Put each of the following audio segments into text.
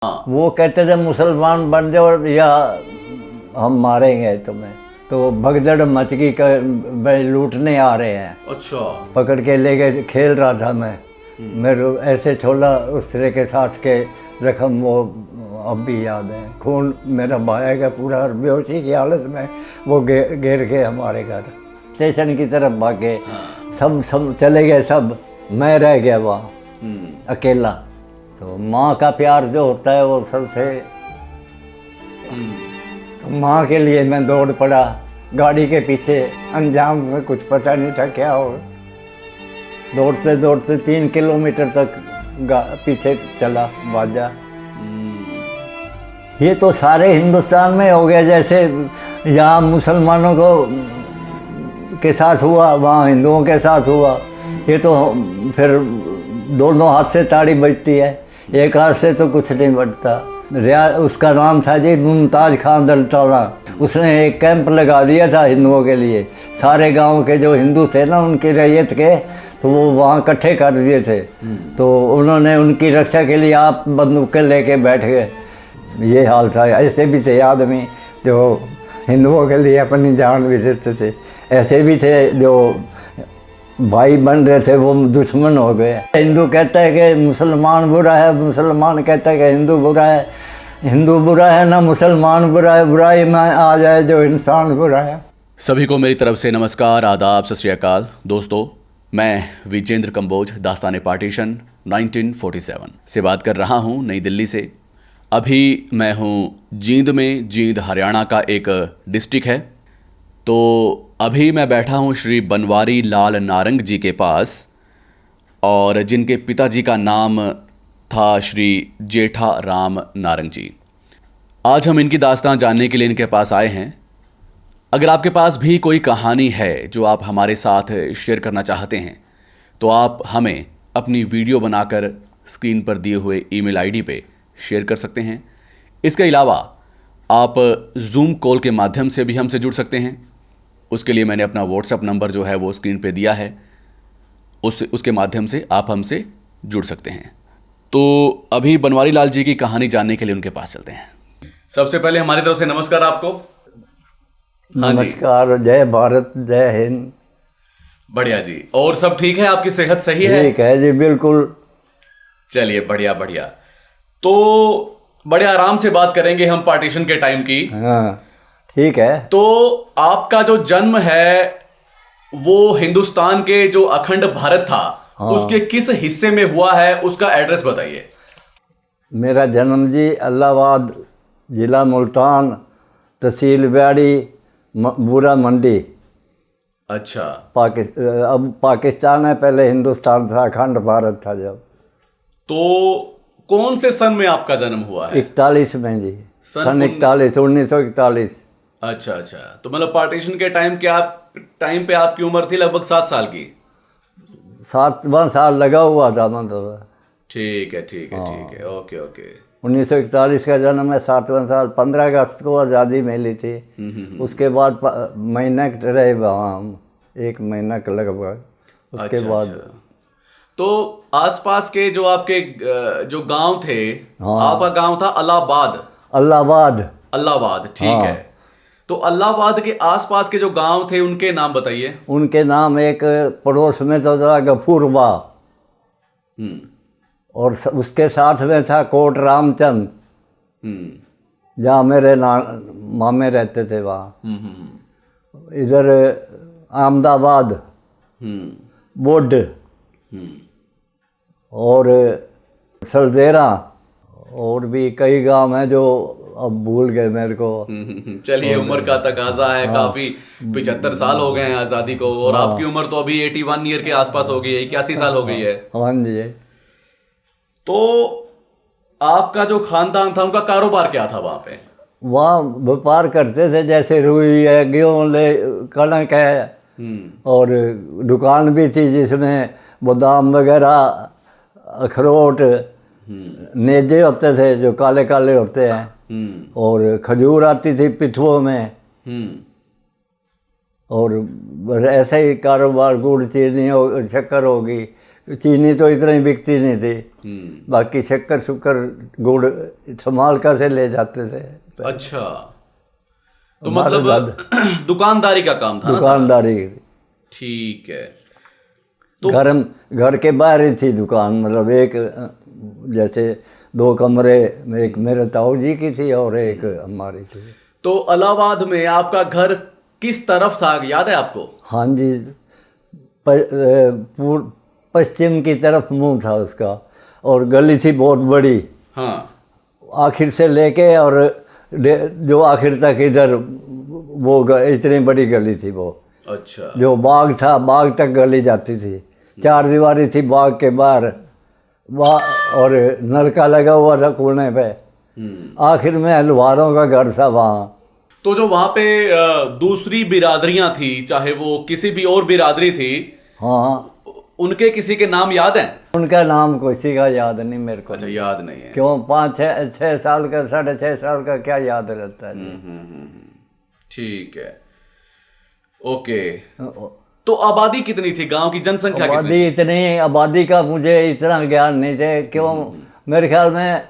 हाँ। वो कहते थे मुसलमान बन जाओ या हम मारेंगे तुम्हें। तो भगदड़ मच गई, भाई लूटने आ रहे हैं। अच्छा। पकड़ के ले गए, खेल रहा था मैं, मेरे ऐसे छोड़ा उस तरह के साथ के जख्म वो अब भी याद है। खून मेरा बहाया गया पूरा, बेहोशी की हालत में वो घेर के हमारे घर स्टेशन की तरफ भागे। सब चले गए, सब मैं रह गया वहाँ अकेला। तो माँ का प्यार जो होता है वो सबसे, तो माँ के लिए मैं दौड़ पड़ा गाड़ी के पीछे। अंजाम में कुछ पता नहीं था क्या हो। दौड़ते दौड़ते 3 किलोमीटर तक पीछे चला बाजा। ये तो सारे हिंदुस्तान में हो गया, जैसे यहाँ मुसलमानों को के साथ हुआ वहाँ हिंदुओं के साथ हुआ। ये तो फिर दोनों हाथ से ताड़ी बजती है, एक हाथ से तो कुछ नहीं बजता। उसका नाम था जी मुमताज़ खां दलटौरा। उसने एक कैंप लगा दिया था हिंदुओं के लिए। सारे गांव के जो हिंदू थे ना, उनकी रैयत के, तो वो वहाँ इकट्ठे कर दिए थे। तो उन्होंने उनकी रक्षा के लिए आप बंदूकें लेके बैठ गए। ये हाल था। ऐसे भी थे आदमी जो हिंदुओं के लिए अपनी जान भी देते थे, ऐसे भी थे जो भाई बन रहे थे वो दुश्मन हो गए। हिंदू कहता है कि मुसलमान बुरा है, मुसलमान कहता है कि हिंदू बुरा है। हिंदू बुरा है ना मुसलमान बुरा है, बुराई में आ जाए जो इंसान बुरा है। सभी को मेरी तरफ से नमस्कार, आदाब, सत श्री अकाल। दोस्तों, मैं विजेंद्र कंबोज दास्तान पार्टीशन 1947 से बात कर रहा हूँ, नई दिल्ली से। अभी मैं हूँ जींद में। जींद हरियाणा का एक डिस्ट्रिक्ट है। तो अभी मैं बैठा हूँ श्री बनवारी लाल नारंग जी के पास, और जिनके पिताजी का नाम था श्री जेठा राम नारंग जी। आज हम इनकी दास्तान जानने के लिए इनके पास आए हैं। अगर आपके पास भी कोई कहानी है जो आप हमारे साथ शेयर करना चाहते हैं, तो आप हमें अपनी वीडियो बनाकर स्क्रीन पर दिए हुए ईमेल आईडी पे शेयर कर सकते हैं। इसके अलावा आप जूम कॉल के माध्यम से भी हमसे जुड़ सकते हैं। उसके लिए मैंने अपना व्हाट्सएप नंबर जो है वो स्क्रीन पे दिया है, उसके माध्यम से आप हमसे जुड़ सकते हैं। तो अभी बनवारी लाल जी की कहानी जानने के लिए उनके पास चलते हैं। सबसे पहले हमारी तरफ से नमस्कार आपको। नमस्कार, जय भारत, जय हिंद। बढ़िया जी। और सब ठीक है? आपकी सेहत सही है? ठीक है जी, बिल्कुल। चलिए, बढ़िया बढ़िया। तो बड़े आराम से बात करेंगे हम पार्टीशन के टाइम की। हाँ, ठीक है। तो आपका जो जन्म है वो हिंदुस्तान के जो अखंड भारत था, उसके किस हिस्से में हुआ है, उसका एड्रेस बताइए। मेरा जन्म जी इलाहाबाद, जिला मुल्तान, तहसील ब्याड़ी, बूरा मंडी। अच्छा। अब पाकिस्तान है, पहले हिंदुस्तान था, अखंड भारत था जब। तो कौन से सन में आपका जन्म हुआ है? 41 में जी, सन 1941। अच्छा अच्छा। तो मतलब पार्टीशन के टाइम पे आपकी उम्र थी लगभग 7 साल की। 7वां साल लगा हुआ था मतलब। ठीक है ठीक है ठीक है, ओके ओके। 1941 का जन्म है, 7वां साल। 15 अगस्त को आज़ादी मिली थी। उसके बाद महीना रहे वहाँ हम, 1 महीना के लगभग। उसके अच्छा, बाद अच्छा। तो आसपास के जो आपके जो गांव थे, आपका गांव था इलाहाबाद। इलाहाबाद, ठीक है। तो इलाहाबाद के आसपास के जो गांव थे उनके नाम बताइए। उनके नाम, एक पड़ोस में तो था गफूरबा, और उसके साथ में था कोट रामचंद, जहाँ मेरे मामे रहते थे वहाँ। इधर अहमदाबाद, बोड, और सलदेरा, और भी कई गांव हैं जो अब भूल गए मेरे को। चलिए, उम्र का तकाजा है। काफी 75 साल हो गए हैं आज़ादी को, और आपकी उम्र तो अभी 81 ईयर के आसपास हो गई है, 81 साल हो गई है। हाँ जी। तो आपका जो खानदान था, उनका कारोबार क्या था वहाँ पे? वहाँ व्यापार करते थे, जैसे रुई है, गेहूँ ले, कणक है, और दुकान भी थी जिसमें बादाम वगैरह, अखरोट, नेजे होते थे जो काले काले होते हैं, और खजूर आती थी पिठुओं में। और बस ऐसा ही कारोबार, गुड़ चीनी हो, शक्कर होगी। चीनी तो इतना ही बिकती नहीं थी, बाकी शक्कर शुक्कर गुड़ संभाल कर से ले जाते थे। अच्छा, तो मतलब दुकानदारी का काम था ना सारा? दुकानदारी। ठीक है। घर के बाहर ही थी दुकान, मतलब एक जैसे 2 कमरे, एक मेरे ताऊ जी की थी और एक हमारी थी। तो इलाहाबाद में आपका घर किस तरफ था, याद है आपको? हाँ जी, पश्चिम की तरफ मुंह था उसका, और गली थी बहुत बड़ी। हाँ। आखिर से लेके और जो आखिर तक इधर वो इतनी बड़ी गली थी वो। अच्छा। जो बाग था, बाग तक गली जाती थी। 4 दीवारी थी बाग के बाहर, और नलका लगा हुआ था कोने पे। आखिर में हलवारों का घर था वहाँ। तो जो वहाँ पे दूसरी बिरादरियां थी, चाहे वो किसी भी और बिरादरी थी, हाँ, उनके किसी के नाम याद हैं? उनका नाम किसी का याद नहीं मेरे को। अच्छा, याद नहीं है। क्यों, 5-6 साल का, 6.5 साल का क्या याद रहता है। ठीक है, ओके। तो आबादी कितनी थी, गांव की जनसंख्या कितनी? आबादी इतनी, आबादी का मुझे इतना ज्ञान नहीं थे। क्यों, मेरे ख्याल में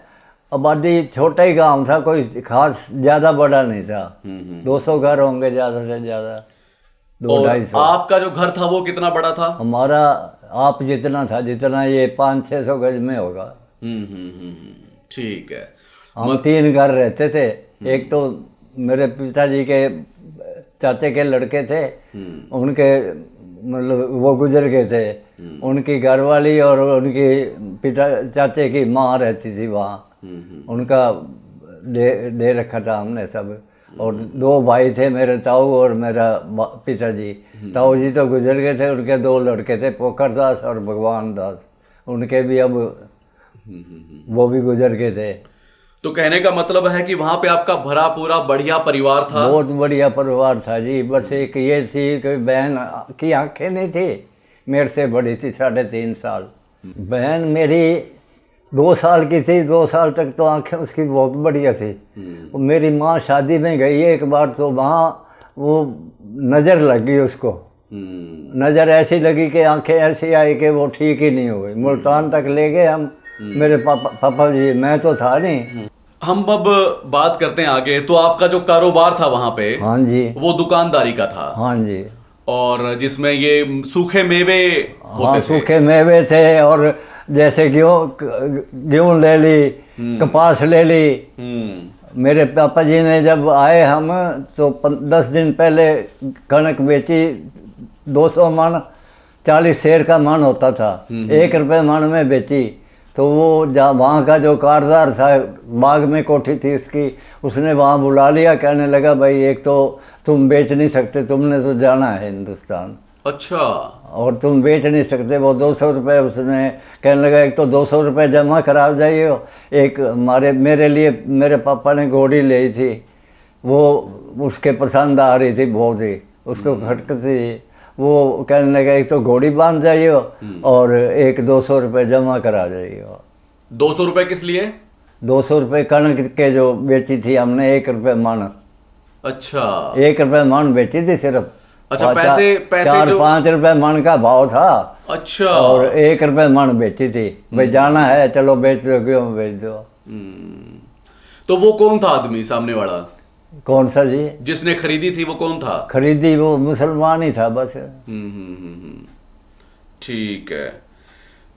आबादी छोटा ही गांव था, कोई खास ज़्यादा बड़ा नहीं था। 200 घर होंगे ज़्यादा से ज़्यादा, 200-250। आपका जो घर था वो कितना बड़ा था? हमारा आप जितना था, जितना ये 500-600 गज में होगा। ठीक है। हम 3 घर रहते थे। एक तो मेरे पिताजी के चाचे के लड़के थे, उनके मतलब वो गुजर गए थे। उनकी घरवाली और उनकी चाचे की माँ रहती थी वहाँ। उनका दे रखा था हमने सब। और 2 भाई थे, मेरे ताऊ और मेरा पिताजी। ताऊ जी तो गुजर गए थे, उनके 2 लड़के थे, पोखर दास और भगवान दास। उनके भी अब वो भी गुजर गए थे। तो कहने का मतलब है कि वहां पे आपका भरा पूरा बढ़िया परिवार था? बहुत बढ़िया परिवार था जी। बस एक ये थी कि बहन की आंखें नहीं थी, मेरे से बड़ी थी 3.5 साल। बहन मेरी 2 साल की थी। 2 साल तक तो आंखें उसकी बहुत बढ़िया थी। मेरी माँ शादी में गई एक बार, तो वहाँ वो नज़र लगी उसको। नज़र ऐसी लगी कि आंखें ऐसी आई कि वो ठीक ही नहीं हुई। मुल्तान तक ले गए हम, मेरे पापा जी, मैं तो था नहीं। हम अब बात करते हैं आगे। तो आपका जो कारोबार था वहां पे, हाँ जी, वो दुकानदारी का था? हाँ जी। और जिसमें ये सूखे मेवे होते थे? सूखे मेवे थे, और जैसे गेहूँ ले ली, कपास ले ली। मेरे पापा जी ने जब आए हम, तो 10 दिन पहले कणक बेची। 200 मन, 40 शेर का मन होता था, 1 रुपये मन में बेची। तो वो वहाँ का जो कारदार था, बाग में कोठी थी उसकी, उसने वहाँ बुला लिया। कहने लगा, भाई एक तो तुम बेच नहीं सकते, तुमने तो जाना है हिंदुस्तान। अच्छा। और तुम बेच नहीं सकते। वो 200 रुपये उसने, कहने लगा, एक तो 200 रुपये जमा करा जाइए। एक मेरे लिए मेरे पापा ने घोड़ी ली थी, वो उसके पसंद आ रही थी बहुत ही, उसको खटकती। वो कहने लगा, एक तो घोड़ी बांध जाइए और एक 200 रुपये जमा करा जाइए। 200 रुपये किस लिए? 200 रुपये कणक के जो बेची थी हमने, 1 रुपये मन। अच्छा, 1 रुपये मन बेची थी सिर्फ। अच्छा, पैसे 4-5 रुपये मन का भाव था। अच्छा। और 1 रुपये मन बेची थी। भाई जाना है, चलो बेच दो, क्यों बेच दो। तो वो कौन था आदमी सामने वाला? कौन सा जी? जिसने खरीदी थी वो कौन था? खरीदी वो मुसलमान ही था बस। ठीक है।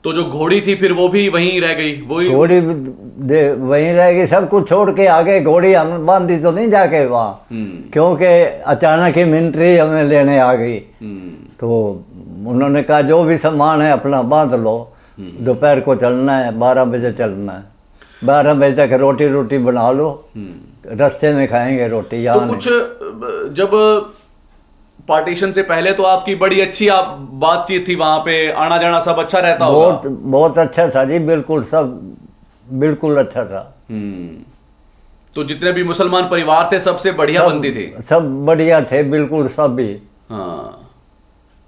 तो जो घोड़ी थी फिर वो भी वहीं रह गई? घोड़ी वहीं रह गई, सब कुछ छोड़ के आ गए। घोड़ी हम बांधी तो नहीं जाके वहाँ, क्योंकि अचानक ही मिलिट्री हमें लेने आ गई। तो उन्होंने कहा, जो भी सामान है अपना बांध लो, दोपहर को चलना है, 12 बजे चलना है। 12 बजे तक रोटी बना लो, रास्ते में खाएंगे रोटी। तो कुछ जब पार्टीशन से पहले तो आपकी बड़ी अच्छी बातचीत थी वहां पे, आना जाना सब अच्छा रहता होगा? बहुत अच्छा था जी, बिल्कुल सब बिल्कुल अच्छा था। तो जितने भी मुसलमान परिवार थे सबसे बढ़िया बनती थी? सब बढ़िया थे बिल्कुल, सब भी। हाँ,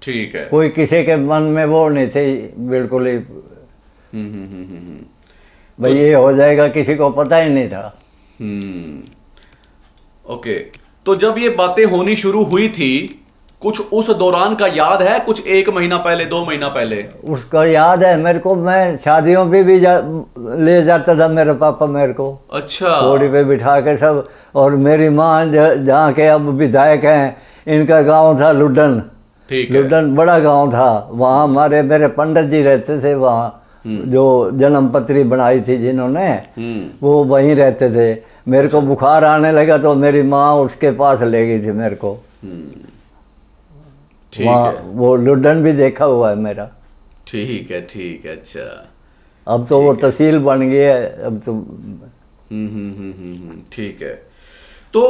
ठीक है। कोई किसी के मन में वो नहीं थे बिल्कुल ही। भाई ये हो जाएगा, किसी को पता ही नहीं था। ओके। तो जब ये बातें होनी शुरू हुई थी, कुछ उस दौरान का याद है, कुछ 1 महीना पहले, 2 महीना पहले? उसका याद है मेरे को, मैं शादियों पे भी ले जाता था मेरे पापा मेरे को, अच्छा। घोड़ी पे बिठा के सब। और मेरी माँ जहाँ के अब विधायक हैं, इनका गांव था लुड्डन। ठीक है। लुड्डन बड़ा गांव था, वहाँ मेरे पंडित जी रहते थे वहाँ, जो जन्म पत्री बनाई थी जिन्होंने, वो वहीं रहते थे। मेरे को बुखार आने लगा तो मेरी माँ उसके पास ले गई थी मेरे को। ठीक वहाँ है। वो लुड्डन भी देखा हुआ है मेरा। ठीक है, ठीक है, अच्छा। अब तो वो तहसील बन गई है अब तो। ठीक है। तो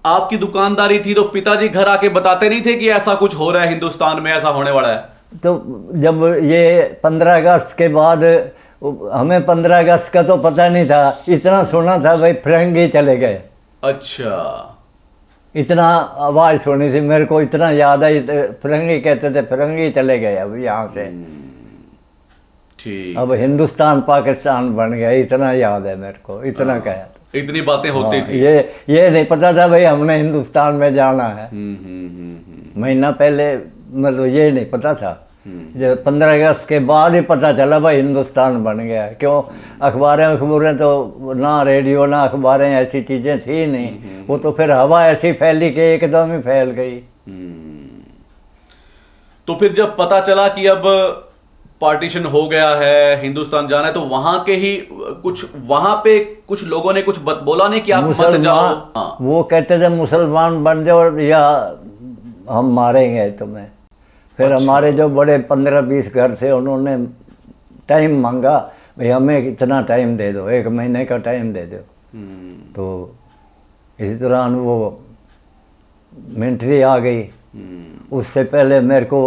आपकी दुकानदारी थी तो पिताजी घर आके बताते नहीं थे कि ऐसा कुछ हो रहा है हिंदुस्तान में, ऐसा होने वाला है? तो जब ये 15 अगस्त के बाद, हमें 15 अगस्त का तो पता नहीं था, इतना सुना था भाई फिरंगी चले गए। अच्छा। इतना आवाज़ सुनी थी मेरे को, इतना याद है, फिरंगी कहते थे, फिरंगी चले गए अब यहाँ से। ठीक। अब हिंदुस्तान पाकिस्तान बन गया, इतना याद है मेरे को, इतना कहा था। इतनी बातें होती थी। ये नहीं पता था भाई हमने हिंदुस्तान में जाना है। महीना पहले मतलब ये नहीं पता था। जब 15 अगस्त के बाद ही पता चला भाई हिंदुस्तान बन गया। क्यों, अखबारें तो ना, रेडियो ना अखबारें, ऐसी चीज़ें थी नहीं। वो तो फिर हवा ऐसी फैली कि एकदम ही फैल गई। तो फिर जब पता चला कि अब पार्टीशन हो गया है, हिंदुस्तान जाना है, तो वहां के ही वहां पे कुछ लोगों ने कुछ बोला नहीं कि आप मत जाओ? हाँ। वो कहते थे मुसलमान बन जाओ या हम मारेंगे तुम्हें। फिर अच्छा। हमारे जो बड़े 15-20 घर थे, उन्होंने टाइम मांगा, भाई हमें इतना टाइम दे दो, 1 महीने का टाइम दे दो। तो इसी दौरान वो मिलिट्री आ गई। उससे पहले मेरे को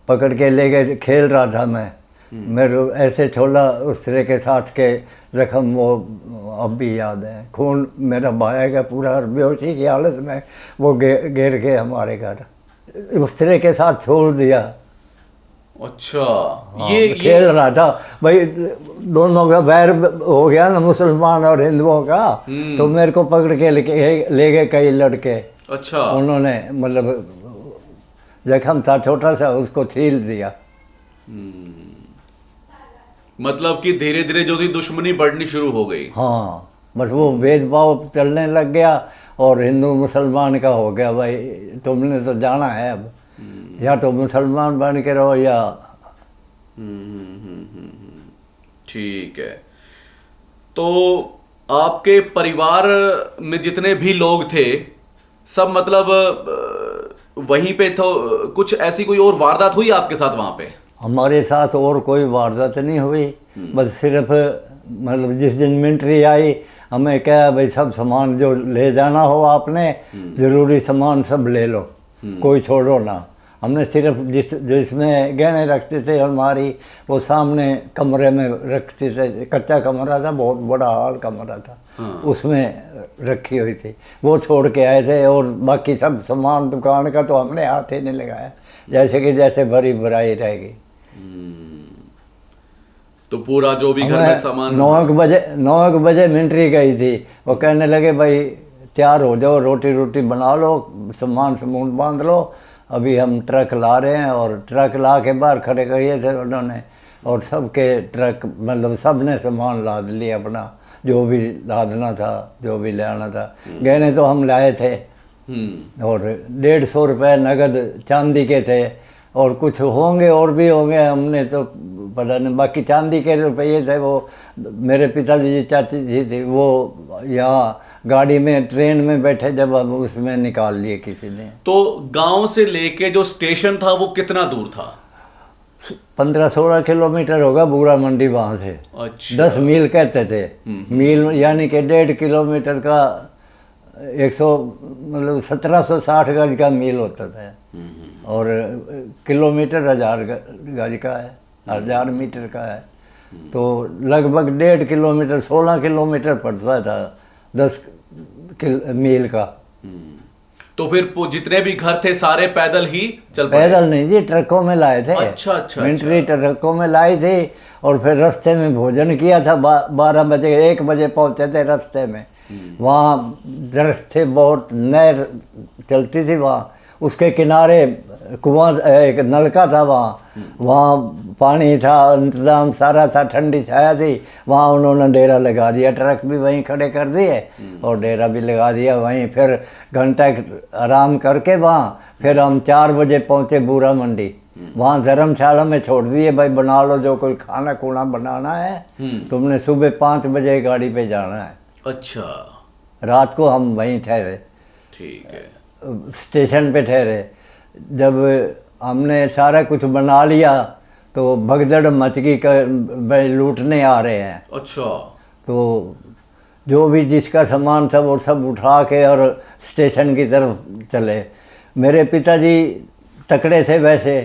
पकड़ के ले गए, खेल रहा था मैं, मेरे ऐसे छोला उस तरह के साथ के जख्म, वो अब भी याद है। खून मेरा बहाएगा पूरा, बेहोशी की हालत में वो गिर के हमारे घर, उस तरह के साथ छोड़ दिया। अच्छा। हाँ, ये खेल रहा था भाई, दोनों का बैर हो गया ना, मुसलमान और हिंदुओं का। तो मेरे को पकड़ के ले गए कई लड़के। अच्छा। उन्होंने मतलब जख्म था छोटा सा, उसको छील दिया। मतलब कि धीरे धीरे जो थी दुश्मनी बढ़नी शुरू हो गई। हाँ, बस वो भेदभाव चलने लग गया और हिंदू मुसलमान का हो गया, भाई तुमने तो जाना है अब, या तो मुसलमान बन के रहो या। ठीक है। तो आपके परिवार में जितने भी लोग थे सब मतलब वहीं पे तो कुछ ऐसी कोई और वारदात हुई आपके साथ वहां पे? हमारे साथ और कोई वारदात नहीं हुई, बस सिर्फ मतलब जिस दिन मिलिट्री आई, हमें क्या भाई सब सामान जो ले जाना हो आपने, ज़रूरी सामान सब ले लो, कोई छोड़ो ना। हमने सिर्फ जिसमें गहने रखते थे हमारी, वो सामने कमरे में रखते थे। कच्चा कमरा था, बहुत बड़ा हॉल कमरा था। उसमें रखी हुई थी, वो छोड़ के आए थे। और बाकी सब सामान दुकान का तो हमने हाथ ही नहीं लगाया, जैसे भरी भराई रह गई। तो पूरा जो भी घर में सामान 9 बजे मिलिट्री गई थी। वो कहने लगे भाई तैयार हो जाओ, रोटी बना लो, सामान बांध लो, अभी हम ट्रक ला रहे हैं। और ट्रक ला के बाहर खड़े करिए थे उन्होंने, और सबके ट्रक मतलब सब ने सामान लाद लिया अपना, जो भी लादना था, जो भी ले आना था। गहने तो हम लाए थे, और 150 रुपये नगद चांदी के थे, और कुछ होंगे और भी होंगे, हमने तो पता नहीं। बाकी चांदी के रुपये थे, वो मेरे पिताजी जी चाची जी थी, वो यहाँ गाड़ी में ट्रेन में बैठे जब हम उसमें निकाल लिए किसी ने। तो गांव से लेके जो स्टेशन था वो कितना दूर था? 15-16 किलोमीटर होगा बूरा मंडी वहाँ से। अच्छा। 10 मील कहते थे। मील यानी कि 1.5 किलोमीटर का 100 मतलब 1760 गज का मील होता था। और किलोमीटर 1000 गज का है, 1000 मीटर का है। तो लगभग 1.5 किलोमीटर, 16 किलोमीटर पड़ता था 10 मील का। तो फिर जितने भी घर थे सारे पैदल ही चल पड़े? पैदल नहीं जी, ट्रकों में लाए थे। अच्छा। मिलिट्री ट्रकों में लाई थी। और फिर रास्ते में भोजन किया था, 12 बजे 1 बजे पहुंचे थे रास्ते में। वहाँ दरख्त थे बहुत, नहर चलती थी वहाँ, उसके किनारे कुआं, एक नलका था वहाँ पानी था, इंतज़ाम सारा था, ठंडी छाया थी। वहाँ उन्होंने डेरा लगा दिया, ट्रक भी वहीं खड़े कर दिए और डेरा भी लगा दिया वहीं। फिर घंटा आराम करके वहाँ फिर हम 4 बजे पहुँचे बूरा मंडी। वहाँ धर्मशाला में छोड़ दिए, भाई बना लो जो कोई खाना खूना बनाना है, तुमने सुबह 5 बजे गाड़ी पे जाना है। अच्छा, रात को हम वहीं ठहरे, ठीक है। स्टेशन पे ठहरे। जब हमने सारा कुछ बना लिया तो भगदड़ मच गई, भाई लूटने आ रहे हैं। अच्छा, तो जो भी जिसका सामान था वो सब उठा के और स्टेशन की तरफ चले। मेरे पिताजी तकड़े थे वैसे,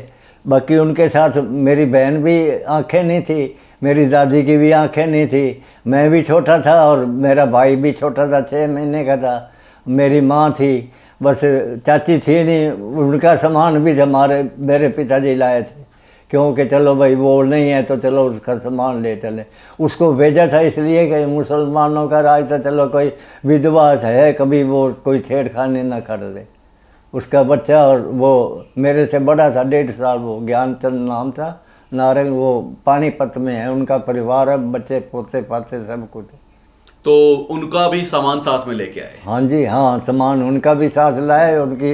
बाकी उनके साथ मेरी बहन भी आंखें नहीं थी, मेरी दादी की भी आंखें नहीं थी, मैं भी छोटा था और मेरा भाई भी छोटा था, 6 महीने का था। मेरी माँ थी, बस चाची थी नहीं। उनका सामान भी मेरे पिताजी लाए थे, क्योंकि चलो भाई वो नहीं है तो चलो उसका सामान ले चले। उसको भेजा था इसलिए कि मुसलमानों का राज था, चलो कोई विधवा है, कभी वो कोई छेड़खानी ना कर दे। उसका बच्चा, और वो मेरे से बड़ा था 1.5 साल, वो ज्ञानचंद नाम था, नारंग, वो पानीपत में है उनका परिवार, अब बच्चे पोते पाते सब कुछ। तो उनका भी सामान साथ में लेके आए? हाँ जी, हाँ, सामान उनका भी साथ लाए। उनकी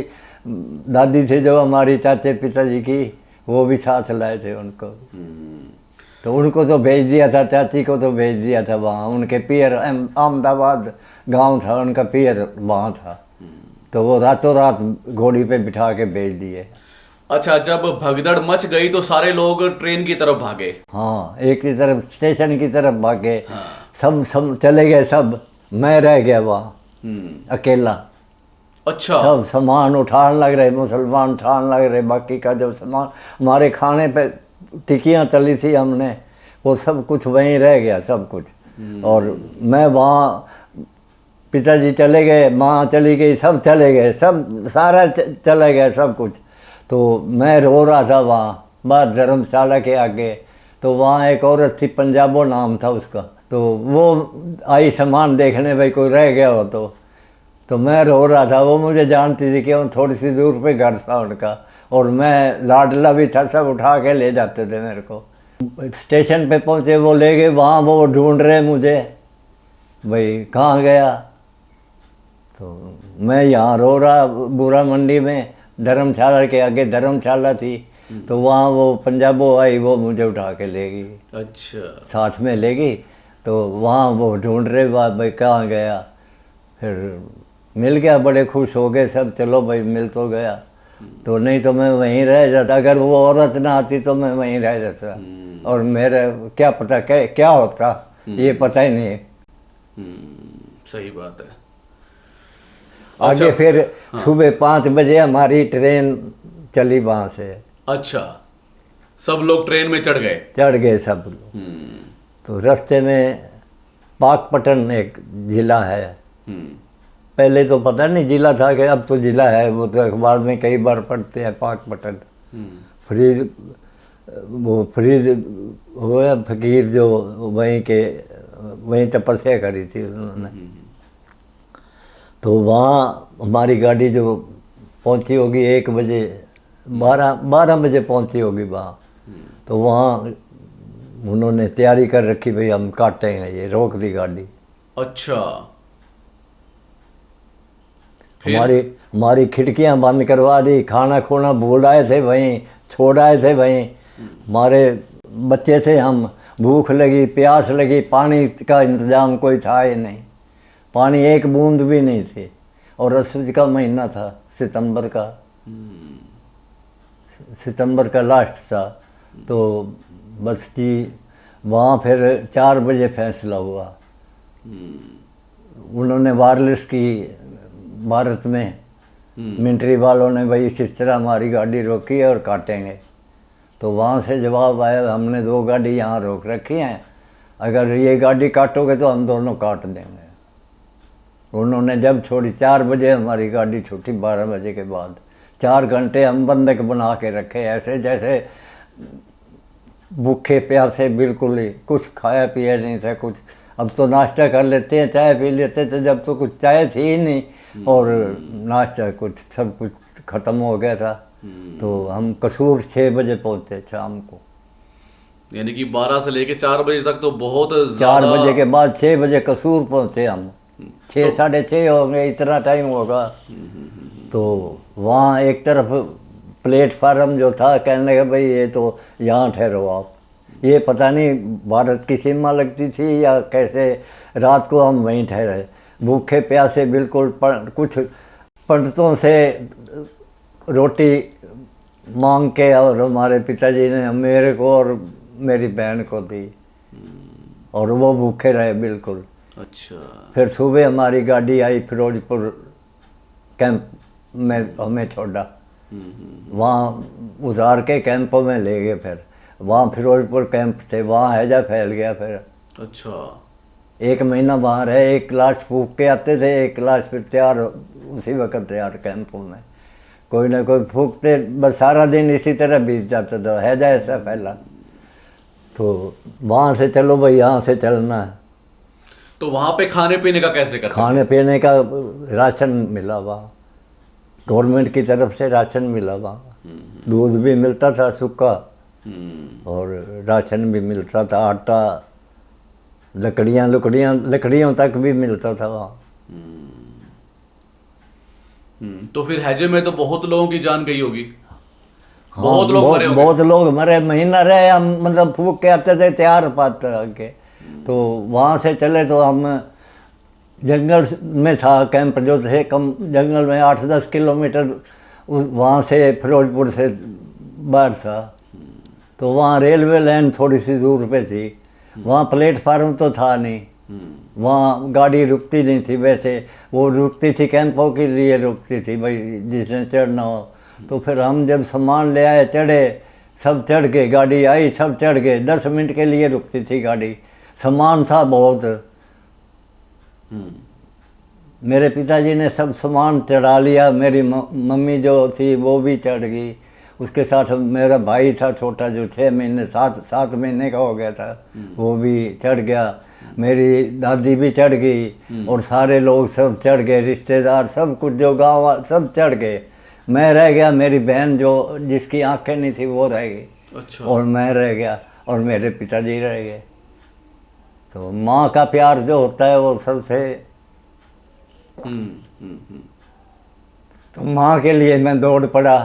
दादी थी जो हमारी चाचे पिताजी की, वो भी साथ लाए थे उनको। तो उनको तो भेज दिया था, चाची को तो भेज दिया था वहाँ, उनके पियर अहमदाबाद गांव था उनका, पियर वहाँ था। तो वो रातों रात घोड़ी पे बिठा के भेज दिए। अच्छा, जब भगदड़ मच गई तो सारे लोग ट्रेन की तरफ भागे? हाँ, एक की तरफ स्टेशन की तरफ भागे। सब चले गए, सब मैं रह गया वहाँ अकेला। अच्छा, सब सामान उठाने लग रहे, मुसलमान उठाने लग रहे, बाकी का जो सामान हमारे खाने पे टिक्कियाँ तली थी हमने, वो सब कुछ वहीं रह गया सब कुछ। और मैं वहाँ, पिताजी चले गए, माँ चली गई, सब चले गए, सब सारा चले गए सब कुछ। तो मैं रो रहा था वहाँ बाहर धर्मशाला के आगे। तो वहाँ एक औरत थी, पंजाबो नाम था उसका, तो वो आई सामान देखने, भाई कोई रह गया हो तो मैं रो रहा था। वो मुझे जानती थी, क्यों थोड़ी सी दूर पे घर था उनका, और मैं लाडला भी था, सब उठा के ले जाते थे मेरे को। स्टेशन पे पहुँचे, वो ले गए वहाँ, वो ढूंढ रहे मुझे, भाई कहाँ गया। तो मैं यहाँ रो रहा बूरा मंडी में, धर्मशाला के आगे धर्मशाला थी। तो वहाँ वो पंजाबो आई, वो मुझे उठा के ले गई। अच्छा, साथ में ले गई। तो वहाँ वो ढूंढ रहे भाई कहाँ गया। फिर मिल गया, बड़े खुश हो गए सब, चलो भाई मिल तो गया। तो नहीं तो मैं वहीं रह जाता, अगर वो औरत ना आती तो मैं वहीं रह जाता, और मेरा क्या पता क्या होता, ये पता ही नहीं। सही बात है। आगे फिर सुबह 5 बजे हमारी ट्रेन चली वहाँ से। अच्छा, सब लोग ट्रेन में चढ़ गए सब लोग। तो रास्ते में पाकपटन एक ज़िला है, पहले तो पता नहीं ज़िला था कि अब तो ज़िला है, वो तो अखबार में कई बार पढ़ते हैं पाकपटन। फरीद हुआ फकीर जो वहीं तपस्या करी थी उन्होंने। तो वहाँ हमारी गाड़ी जो पहुँची होगी 1 बजे, 12 बजे पहुँची होगी वहाँ। तो वहाँ उन्होंने तैयारी कर रखी, भाई हम काटेंगे, ये रोक दी गाड़ी। अच्छा, हमारी खिड़कियाँ बंद करवा दी, खाना खोना भूल आए थे वहीं, छोड़ आए थे वहीं। हमारे बच्चे थे हम, भूख लगी प्यास लगी, पानी का इंतज़ाम कोई था ही नहीं, पानी एक बूंद भी नहीं थी। और रसोई का महीना था, सितंबर का लास्ट था। तो बस जी वहाँ फिर 4 बजे फैसला हुआ। उन्होंने वायरलेस की भारत में, मिलिट्री वालों ने, भाई इस तरह हमारी गाड़ी रोकी है और काटेंगे। तो वहाँ से जवाब आया, हमने 2 गाड़ी यहाँ रोक रखी हैं, अगर ये गाड़ी काटोगे तो हम दोनों काट देंगे। उन्होंने जब छोड़ी 4 बजे हमारी गाड़ी छूटी, 12 बजे के बाद 4 घंटे हम बंधक बना के रखे, ऐसे जैसे भूखे प्यासे, बिल्कुल ही कुछ खाया पिया नहीं था, कुछ अब तो नाश्ता कर लेते हैं, चाय पी लेते थे, जब तो कुछ चाय थी ही नहीं और नाश्ता कुछ सब कुछ ख़त्म हो गया था। तो हम कसूर 6 बजे पहुँचे शाम को। यानी कि 12 से लेके 4 बजे तक तो बहुत 4 ज़्यादा। बजे के बाद 6 बजे कसूर पहुँचे हम। 6 साढ़े 6 हो गए, इतना टाइम होगा। तो वहाँ एक तरफ प्लेटफार्म जो था, कहने लगे भाई ये तो यहाँ ठहरो आप। ये पता नहीं भारत की सीमा लगती थी या कैसे, रात को हम वहीं ठहरे भूखे प्यासे बिल्कुल। कुछ पंडितों से रोटी मांग के और हमारे पिताजी ने मेरे को और मेरी बहन को दी और वो भूखे रहे बिल्कुल। अच्छा। फिर सुबह हमारी गाड़ी आई, फिरोजपुर कैंप में हमें छोड़ा, वहाँ उतार के कैंपों में ले गए। फिर वहाँ फिरोजपुर कैंप थे, वहाँ हैजा फैल गया। फिर अच्छा। 1 महीना वहाँ रहे, 1 लाश फूक के आते थे, 1 लाश फिर तैयार उसी वक्त तैयार कैंपों में, कोई ना कोई फूकते, बस सारा दिन इसी तरह बीत जाता था, हैजा ऐसा फैला। तो वहाँ से चलो भाई, यहाँ से चलना है। तो वहाँ पे खाने पीने का कैसे करते थे? खाने पीने का राशन मिला वहाँ, गवर्नमेंट की तरफ से राशन मिला वहाँ। दूध भी मिलता था सूखा और राशन भी मिलता था, आटा, लकड़ियों तक भी मिलता था वहाँ। तो फिर हैजे में तो बहुत लोगों की जान गई होगी। बहुत लोग मरे होंगे। बहुत लोग मरे, महीना रहे हम, मतलब फूक के आते थे तैयार पाते के। तो वहाँ से चले तो हम जंगल में था कैंप जो थे, कम जंगल में 8-10 किलोमीटर वहाँ से फिरोजपुर से बाहर था। तो वहाँ रेलवे लाइन थोड़ी सी दूर पे थी, वहाँ प्लेटफार्म तो था नहीं, वहाँ गाड़ी रुकती नहीं थी। वैसे वो रुकती थी कैंपों के लिए रुकती थी भाई, जिसने चढ़ना हो। तो फिर हम जब सामान ले आए, चढ़े, सब चढ़ गए, गाड़ी आई, सब चढ़ गए। 10 मिनट के लिए रुकती थी गाड़ी, सामान था बहुत। मेरे पिताजी ने सब सामान चढ़ा लिया, मेरी मम्मी जो थी वो भी चढ़ गई, उसके साथ मेरा भाई था छोटा जो 7 महीने का हो गया था, वो भी चढ़ गया। मेरी दादी भी चढ़ गई और सारे लोग सब चढ़ गए, रिश्तेदार सब कुछ जो गाँव सब चढ़ गए। मैं रह गया, मेरी बहन जो जिसकी आंखें नहीं थी वो रह गई। अच्छा। और मैं रह गया और मेरे पिताजी रह गए। तो माँ का प्यार जो होता है वो सबसे। तो माँ के लिए मैं दौड़ पड़ा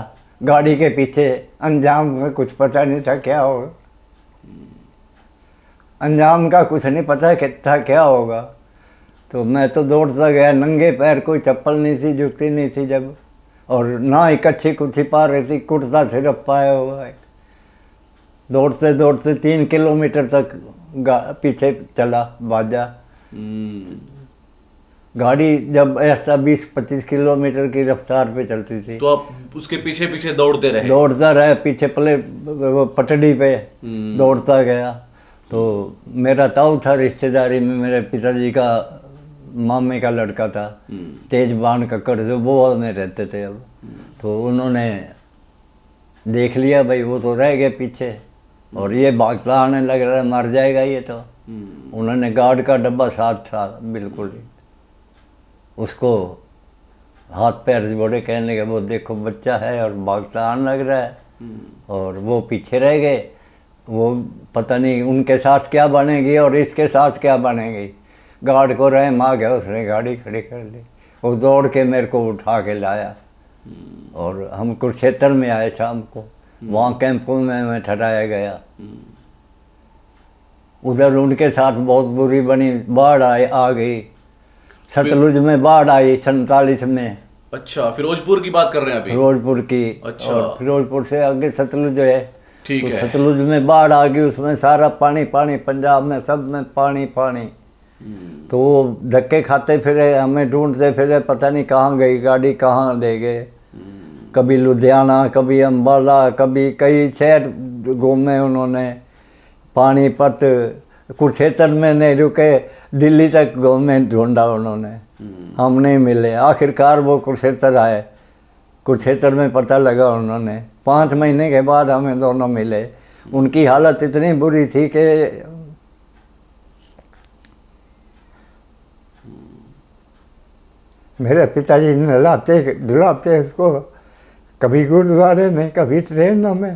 गाड़ी के पीछे, अंजाम में कुछ पता नहीं था क्या होगा, अंजाम का कुछ नहीं पता था क्या होगा। तो मैं तो दौड़ता गया नंगे पैर, कोई चप्पल नहीं थी, जूती नहीं थी जब, और ना ही कच्ची कुछ पा रही थी, कुर्ता सिर्फ पाया हुआ है। दौड़ते दौड़ते 3 किलोमीटर तक पीछे चला बाजा। गाड़ी जब ऐसा 20-25 किलोमीटर की रफ्तार पे चलती थी, तो आप उसके पीछे पीछे दौड़ते रहे? दौड़ता रहे पीछे पटड़ी पे दौड़ता गया। तो मेरा ताऊ था रिश्तेदारी में, मेरे पिताजी का मामे का लड़का था, तेजबान कक्कड़, जो वो में रहते थे अब। तो उन्होंने देख लिया भाई वो तो रह गए पीछे और ये भागता आने लग रहा है, मर जाएगा ये तो। उन्होंने गार्ड का डब्बा साथ था बिल्कुल ही, उसको हाथ पैर जोड़े, कहने लगे वो देखो बच्चा है और भागता आने लग रहा है। और वो पीछे रह गए, वो पता नहीं उनके साथ क्या बनेगी और इसके साथ क्या बनेगी। गार्ड को रहम आ गया, उसने गाड़ी खड़ी कर ली, वो दौड़ के मेरे को उठा के लाया और हम कुरुक्षेत्र में आए शाम को। वहाँ कैंपों में मैं ठहराया गया। उधर उनके साथ बहुत बुरी बनी, बाढ़ आ गई, सतलुज में बाढ़ आई 47 में। अच्छा, फिरोजपुर की बात कर रहे हैं अभी? फिरोजपुर की। अच्छा। और फिरोजपुर से आगे सतलुज है। ठीक तो है। सतलुज में बाढ़ आ गई, उसमें सारा पानी पानी, पंजाब में सब में पानी पानी। तो वो धक्के खाते फिरे, हमें ढूंढते फिरे, पता नहीं कहाँ गई गाड़ी, कहाँ ले गए। कभी लुधियाना, कभी अम्बाला, कभी कई शहर घूमे उन्होंने, पानीपत, कुरुक्षेत्र में नहीं रुके, दिल्ली तक घूमे, ढूंढा उन्होंने, हम नहीं मिले। आखिरकार वो कुरुक्षेत्र आए, कुरुक्षेत्र में पता लगा उन्होंने, 5 महीने के बाद हमें दोनों मिले। उनकी हालत इतनी बुरी थी कि मेरे पिताजी नहलाते धुलाते उसको, कभी गुरुद्वारे में कभी ट्रेनों में।